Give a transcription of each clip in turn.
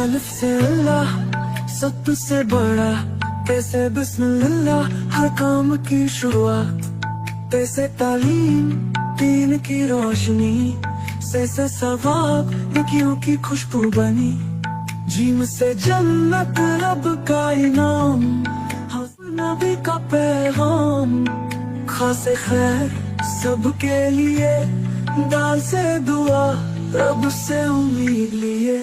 अलिफ से अल्लाह सब से बड़ा, कैसे बिस्मिल्लाह हर काम की शुरुआत, कैसे तालीम दीन की रोशनी, से सवाब नेकियों की खुशबू बनी, जीम से जन्नत रब का इनाम, नबी का पैगाम, खासे खैर सबके लिए, दाल से दुआ रब से उम्मीद लिए।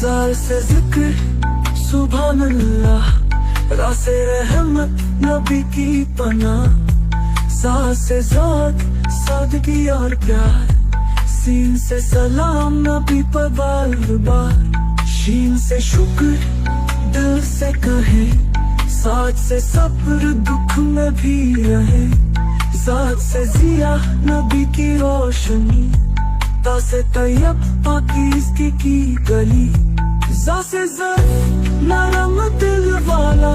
ज़ाल से जिक्र सुभान अल्लाह, रा से रहमत नबी की पनाह, ज़ा से ज़ात सादगी और प्यार, सीन से सलाम नबी पर बार बार, शीन से शुक्र दिल से कहे, साथ से सब्र दुख में भी रहे, ज़ात से जिया नबी की रोशनी, ता से तैयब पाकीज़गी की गली, ज़ा से ज़र नरम दिल वाला,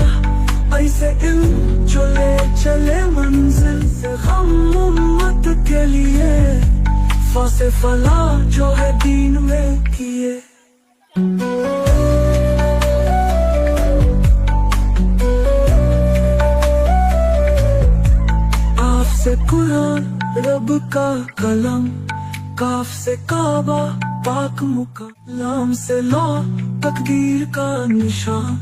ऐसे इल्म जो ले चले मंजिल से गम उम्मत के लिए, फा से फला जो है दीन में किए। आफ से कुरान रब का कलम, काफ से काबा पाक मुका, लाम से लौ तकदीर का निशान,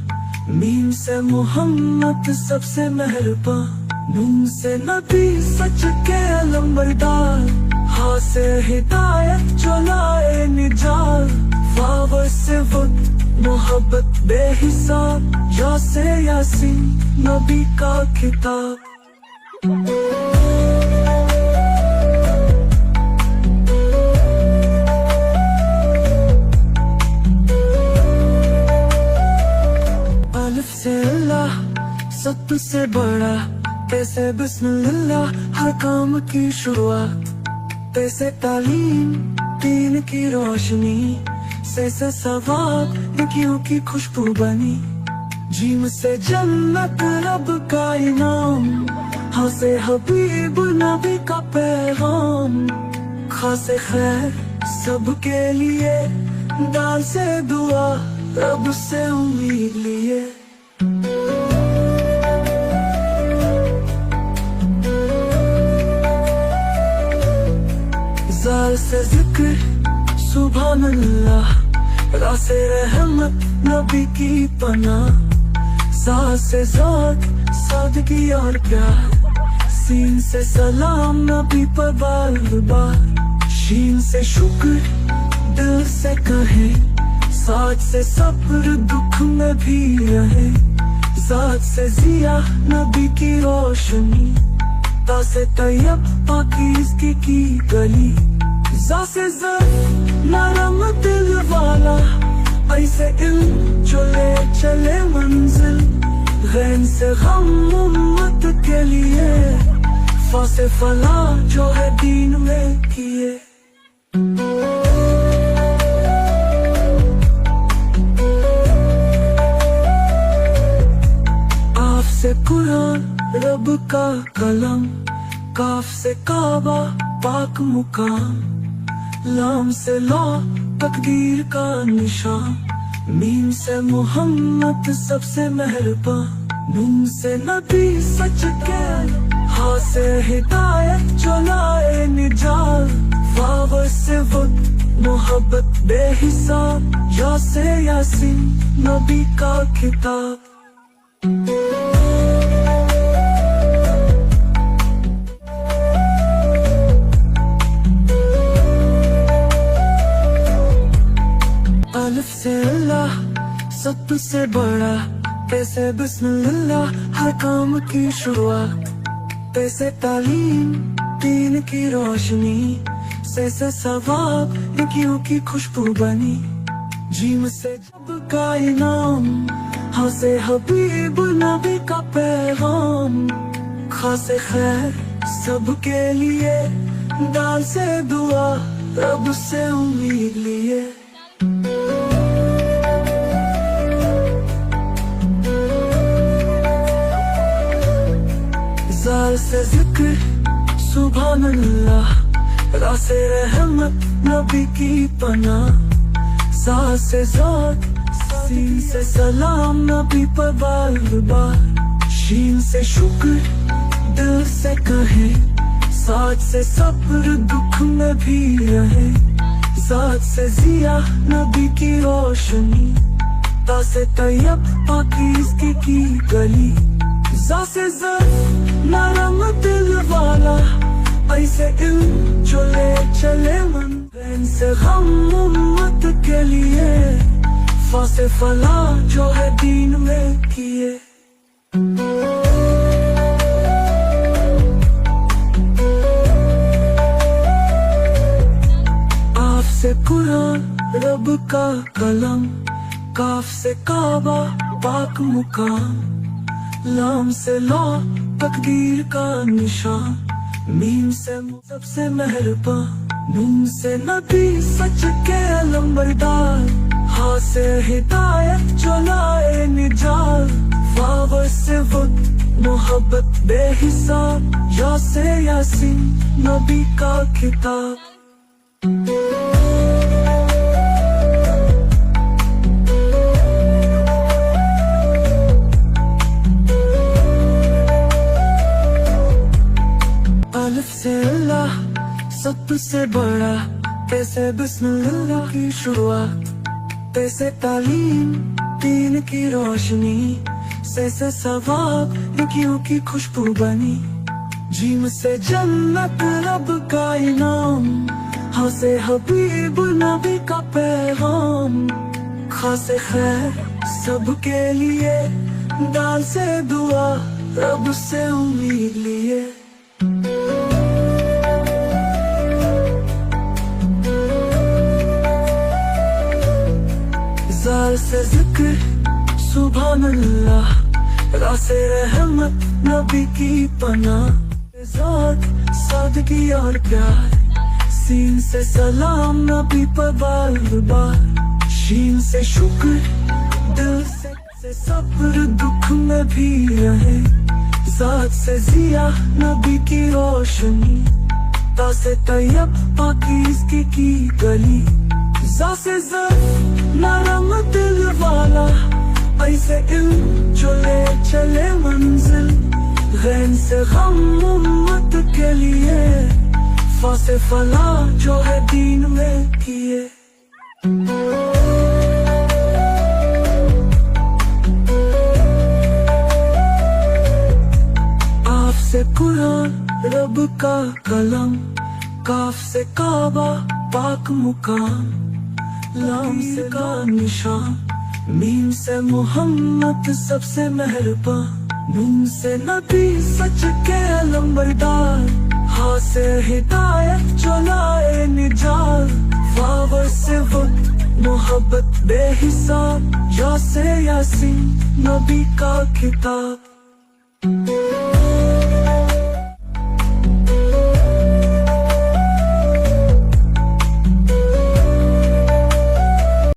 मीम से मोहम्मद सबसे मेहरबान, नून से नबी सच के अलंबरदार, हा से हिदायत जो लाए निजात, वाव से वक्त मोहब्बत बेहिसाब, या से यासीन नबी का किताब। अलिफ से अल्लाह सब से बड़ा, कैसे बिस्मिल्लाह हर काम की शुरुआत, कैसे तालीम दीन की रोशनी, से सवाब नेकियों की खुशबू बनी, जीम से जन्नत रब का इनाम, हा से हबीब नबी का पैगाम, खासे खैर सबके लिए, दाल से दुआ रब से उम्मीद लिए। ज़ाल से जिक्र सुभान अल्लाह, रा से रहमत नबी की पनाह, ज़ा से ज़ात सादगी और प्यार, सीन से सलाम नबी पर बार बार, शीन से शुक्र दिल से कहे, साथ से सब्र दुख में भी रहे, ज़ात से जिया नबी की रोशनी, ता से तैयब पाकीज़गी की गली, ज़ा से ज़र नरम दिल वाला, ऐसे इल्म जो ले चले मंजिल, गैन से गम उम्मत के लिए, फा से फला जो है दीन में किए। आफ से कुरान रब का कलम, काफ से काबा पाक मुकाम, लाम से लौ तकदीर का निशान, मीम से मोहम्मद सबसे मेहरबान, नून से नबी सच के, हा से हिदायत जो लाए निजात, वाव से वक्त मोहब्बत बेहिसाब, या से यासीन नबी का किताब। अलिफ से अल्लाह सब से बड़ा, कैसे बिस्मिल्लाह हर काम की शुरुआत, कैसे तालीम दीन की रोशनी, से सवाब नेकियों की खुशबू बनी, जीम से जब का इनाम, हा से हबीब नबी का पैगाम, खासे खैर सबके लिए, दाल से दुआ रब से उम्मीद लिए। ज़ाल से जिक्र सुभान अल्लाह, रासे रहमत नबी की पनाह, सा से ज़ात, सीन से सलाम नबी पर बार बार, शीन से शुक्र दिल से कहे, साथ से सब्र दुख में भी रहे, ज़ात से जिया नबी की रोशनी, ता से तैयब पाकीज़गी की गली, ज़ा से ज़र्फ नरम दिल वाला, ऐसे इल्म जो ले चले मन, रैन से गम उम्मत के लिए, फा से फला जो है दीन में किए। आफ से कुरान रब का कलम, काफ से काबा पाक मुकाम, लाम से लौ तकदीर का निशान, मीम से सबसे मेहरबान, नून से नबी सच के अलंबरदार, हा से हिदायत जो लाए निजात, वाव से वक्त मोहब्बत बेहिसाब, या से यासीन नबी का किताब। अलिफ से अल्लाह सबसे बड़ा, कैसे बिस्मिल्लाह की शुरुआत, कैसे तालीम दीन की रोशनी, से सवाब नेकियों की खुशबू बनी, जीम से जन्नत रब का इनाम, हा से हबीब नबी का पैगाम, खा से खैर सबके लिए, दाल से दुआ रब से उम्मीद लिए। ज़ाल से ज़िक्र सुभान अल्लाह, रासे रहमत नबी की पनाह, ज़ात सादगी और प्यार, सीन से सलाम नबी पर बार बार, शीन से शुक्र दिल से सब्र दुख में भी रहे, ज़ात से जिया नबी की रोशनी, ता से तैयब पाकीज़गी की गली, ज़ा से ज़र्फ नरम दिल वाला, ऐसे इल्म जो ले चले मंजिल, गैन से गम उम्मत के लिए, फा से फला जो है दीन में किए। आफ से कुरान रब का कलम, काफ से काबा पाक मुकाम, लाम से का निशान, मीम से मोहम्मद सबसे मेहरबान, नून से नबी सच के अलंबरदार, हा से हिदायत जो लाए निजात, वाव से वक्त मोहब्बत बेहिसाब, या से यासीन नबी का किताब।